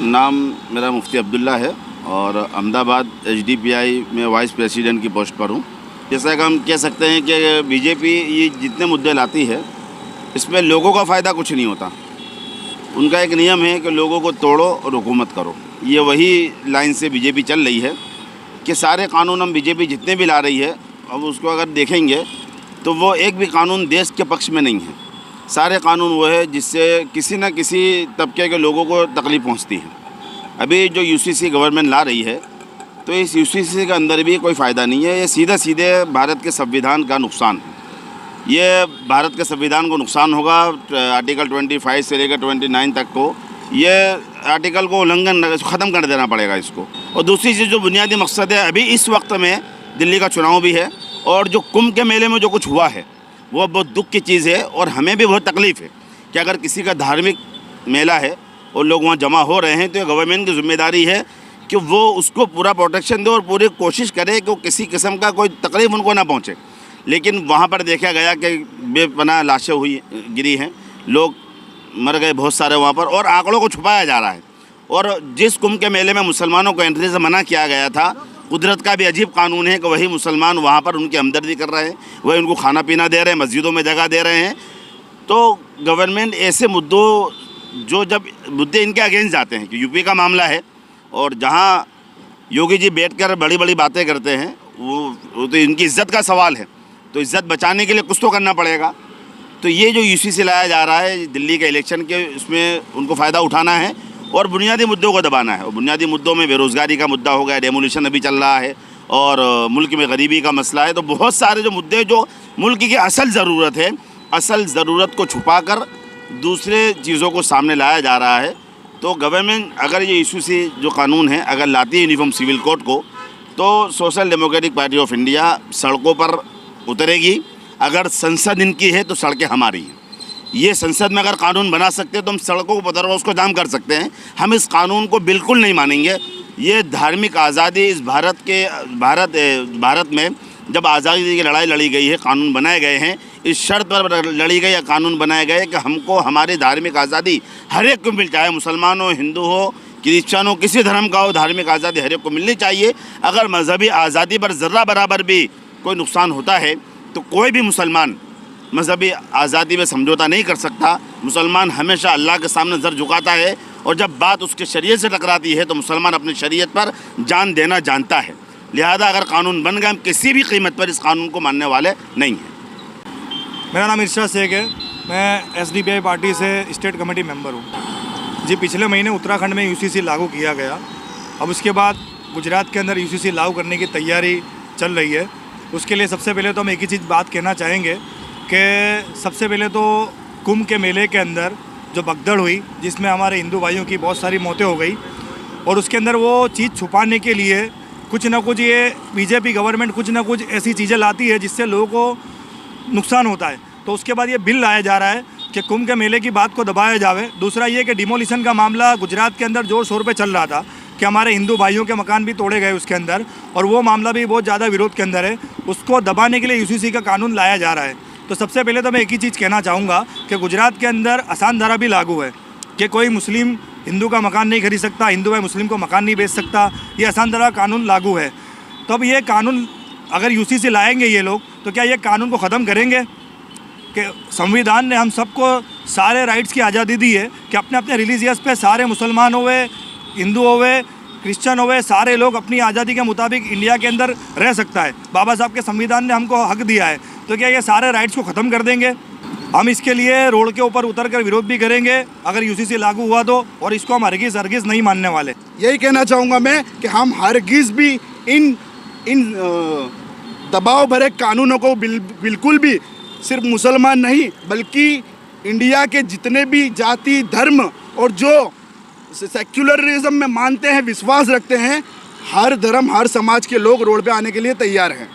नाम मेरा मुफ्ती अब्दुल्ला है और अहमदाबाद HDPI में वाइस प्रेसिडेंट की पोस्ट पर हूँ। जैसा कि हम कह सकते हैं कि बीजेपी ये जितने मुद्दे लाती है इसमें लोगों का फ़ायदा कुछ नहीं होता। उनका एक नियम है कि लोगों को तोड़ो और हुकूमत करो। ये वही लाइन से बीजेपी चल रही है कि सारे कानून हम बीजेपी जितने भी ला रही है, अब उसको अगर देखेंगे तो वो एक भी कानून देश के पक्ष में नहीं है। सारे कानून वो है जिससे किसी न किसी तबके के लोगों को तकलीफ़ पहुंचती है। अभी जो UCC गवर्नमेंट ला रही है तो इस UCC के अंदर भी कोई फ़ायदा नहीं है। ये सीधे भारत के संविधान का नुकसान है। ये भारत के संविधान को नुकसान होगा। आर्टिकल 25 से लेकर 29 तक को ये आर्टिकल को उल्लंघन ख़त्म कर देना पड़ेगा इसको। और दूसरी चीज़ जो बुनियादी मकसद है, अभी इस वक्त में दिल्ली का चुनाव भी है और जो कुंभ के मेले में जो कुछ हुआ है वो बहुत दुख की चीज़ है और हमें भी बहुत तकलीफ़ है कि अगर किसी का धार्मिक मेला है और लोग वहाँ जमा हो रहे हैं तो गवर्नमेंट की जिम्मेदारी है कि वो उसको पूरा प्रोटेक्शन दे और पूरी कोशिश करे कि किसी किस्म का कोई तकलीफ़ उनको ना पहुँचे। लेकिन वहाँ पर देखा गया कि बेपनाह लाशें गिरी हैं, लोग मर गए बहुत सारे वहाँ पर, और आंकड़ों को छुपाया जा रहा है। और जिस कुंभ के मेले में मुसलमानों को एंट्री से मना किया गया था, कुदरत का भी अजीब कानून है कि वही मुसलमान वहाँ पर उनकी हमदर्दी कर रहे हैं, वही उनको खाना पीना दे रहे हैं, मस्जिदों में जगह दे रहे हैं। तो गवर्नमेंट ऐसे मुद्दों जो जब मुद्दे इनके अगेंस्ट जाते हैं कि यूपी का मामला है और जहाँ योगी जी बैठकर बड़ी बड़ी बातें करते हैं वो तो इनकी इज़्ज़त का सवाल है, तो इज़्ज़त बचाने के लिए कुछ तो करना पड़ेगा। तो ये जो UCC लाया जा रहा है दिल्ली के इलेक्शन के, उसमें उनको फ़ायदा उठाना है और बुनियादी मुद्दों को दबाना है। और बुनियादी मुद्दों में बेरोज़गारी का मुद्दा हो गया, डेमोलिशन अभी चल रहा है, और मुल्क में गरीबी का मसला है। तो बहुत सारे जो मुद्दे जो मुल्क की असल ज़रूरत है, असल ज़रूरत को छुपाकर दूसरे चीज़ों को सामने लाया जा रहा है। तो गवर्नमेंट अगर ये UCC जो कानून है अगर लाती है यूनिफॉर्म सिविल कोड को, तो social democratic party of India सड़कों पर उतरेगी। अगर संसद इनकी है तो सड़कें हमारी हैं। ये संसद में अगर कानून बना सकते हैं तो हम सड़कों को उतर उसको जाम कर सकते हैं। हम इस कानून को बिल्कुल नहीं मानेंगे। ये धार्मिक आज़ादी इस भारत में जब आज़ादी की लड़ाई लड़ी गई है, कानून बनाए गए हैं, इस शर्त पर लड़ी गई या कानून बनाए गए कि हमको हमारी धार्मिक आज़ादी हर एक को मिल, चाहे मुसलमान हो, हिंदू हो, क्रिश्चियन हो, किसी धर्म का हो, धार्मिक आज़ादी हर एक को मिलनी चाहिए। अगर मजहबी आज़ादी पर ज़र्रा बराबर भी कोई नुकसान होता है तो कोई भी मुसलमान मजहबी आज़ादी में समझौता नहीं कर सकता। मुसलमान हमेशा अल्लाह के सामने सर झुकाता है और जब बात उसके शरीयत से टकराती है तो मुसलमान अपनी शरीयत पर जान देना जानता है। लिहाजा अगर कानून बन गया, हम किसी भी कीमत पर इस कानून को मानने वाले नहीं हैं। मेरा नाम इरशाद शेख है, मैं SDPI पार्टी से स्टेट कमेटी मेंबर हूँ जी। पिछले महीने उत्तराखंड में UCC लागू किया गया। अब उसके बाद गुजरात के अंदर UCC लागू करने की तैयारी चल रही है। उसके लिए सबसे पहले तो हम एक ही चीज़ बात कहना चाहेंगे कि सबसे पहले तो कुंभ के मेले के अंदर जो भगदड़ हुई, जिसमें हमारे हिंदू भाइयों की बहुत सारी मौतें हो गई, और उसके अंदर वो चीज़ छुपाने के लिए कुछ ना कुछ ये बीजेपी गवर्नमेंट कुछ ना कुछ ऐसी चीज़ें लाती है जिससे लोगों को नुकसान होता है। तो उसके बाद ये बिल लाया जा रहा है कि कुंभ के मेले की बात को दबाया जाए। दूसरा ये कि डिमोलिशन का मामला गुजरात के अंदर ज़ोर शोर पर चल रहा था कि हमारे हिंदू भाइयों के मकान भी तोड़े गए उसके अंदर, और वो मामला भी बहुत ज़्यादा विरोध के अंदर है। उसको दबाने के लिए UCC का कानून लाया जा रहा है। तो सबसे पहले तो मैं एक ही चीज़ कहना चाहूँगा कि गुजरात के अंदर आसान धारा भी लागू है कि कोई मुस्लिम हिंदू का मकान नहीं खरीद सकता, हिंदू भाई मुस्लिम को मकान नहीं बेच सकता। ये आसान धारा कानून लागू है। तो अब ये कानून अगर UCC लाएंगे ये लोग, तो क्या ये कानून को ख़त्म करेंगे? कि संविधान ने हम सबको सारे राइट्स की आज़ादी दी है कि अपने अपने रिलीजियस पे सारे मुसलमान होवे, हिंदू होवे, क्रिश्चियन होवे, सारे लोग अपनी आज़ादी के मुताबिक इंडिया के अंदर रह सकता है। बाबा साहब के संविधान ने हमको हक दिया है। तो क्या ये सारे राइट्स को ख़त्म कर देंगे? हम इसके लिए रोड के ऊपर उतर कर विरोध भी करेंगे अगर UCC लागू हुआ तो, और इसको हम हरगिज़ नहीं मानने वाले। यही कहना चाहूँगा मैं कि हम हरगिज़ भी इन दबाव भरे कानूनों को बिल्कुल भी सिर्फ मुसलमान नहीं बल्कि इंडिया के जितने भी जाति, धर्म और जो सेक्युलरिज्म में मानते हैं, विश्वास रखते हैं, हर धर्म हर समाज के लोग रोड पे आने के लिए तैयार हैं।